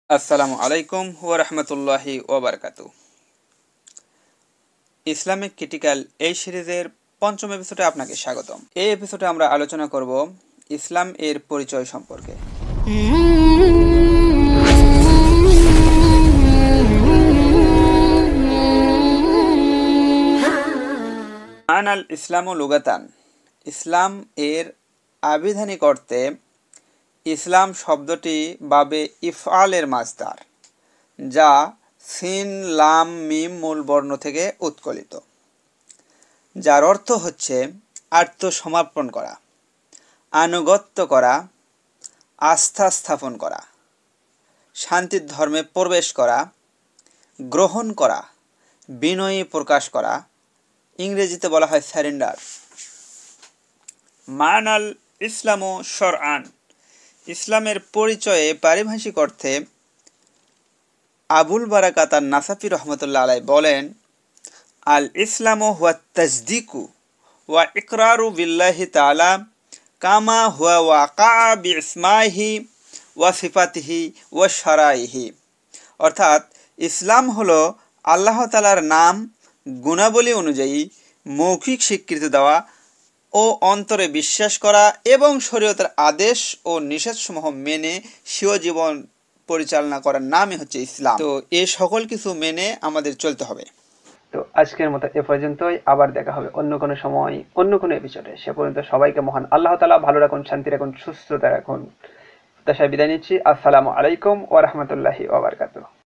আসসালামু আলাইকুম ওয়া রাহমাতুল্লাহি ওয়া বারাকাতুহু। ইসলামিক ক্রিটিক্যাল এই সিরিজের পঞ্চম এপিসোডে আপনাকে স্বাগতম। এই এপিসোডে আমরা আলোচনা করব ইসলাম এর পরিচয় সম্পর্কে। আনাল ইসলামু লুগাতান, ইসলাম এর আবিধানিক অর্থে ইসলাম শব্দটি বাবে ইফআলের মাসদার, যা সিন লাম মিম মূল বর্ণ থেকে উৎকলিত, যার অর্থ হচ্ছে আত্মসমর্পণ করা, আনুগত্য করা, আস্থা স্থাপন করা, শান্তির ধর্মে প্রবেশ করা, গ্রহণ করা, বিনয়ী প্রকাশ করা। ইংরেজিতে বলা হয় সারেন্ডার। মানাল ইসলামু শরআন, ইসলামের পরিচয়ে পারিভাষিক অর্থে আবুল বারাকাত নাসাফি রহমতুল্লাহ আলাই বলেন, আল ইসলামু হুয়া তাসদিকু ওয়া ইকরারু বিল্লাহি তাআলা কামা হুয়া ওয়াকা বিইসমাইহি ওয়া সিফাতিহি ওয়া শারাইহি। অর্থাৎ ইসলাম হলো আল্লাহ তাআলার নাম গুণাবলী অনুযায়ী মৌখিক স্বীকৃতি দেওয়া ও অন্তরে বিশ্বাস করা এবং শরীয়তের আদেশ ও নিষেধসমূহ মেনে স্বীয় জীবন পরিচালনা করার নামই হচ্ছে ইসলাম। তো এই সকল কিছু মেনে আমাদের চলতে হবে। তো আজকের মতো এ পর্যন্তই। আবার দেখা হবে অন্য কোনো সময়, অন্য কোনো এপিসোডে। সে পর্যন্ত সবাইকে মহান আল্লাহ তাআলা ভালো রাখুন, শান্তি রাখুন, সুস্থতা রাখুন। তাই বিদায় নিচ্ছি। আসসালামু আলাইকুম ওয়া রাহমাতুল্লাহি ওয়া বারাকাতুহু।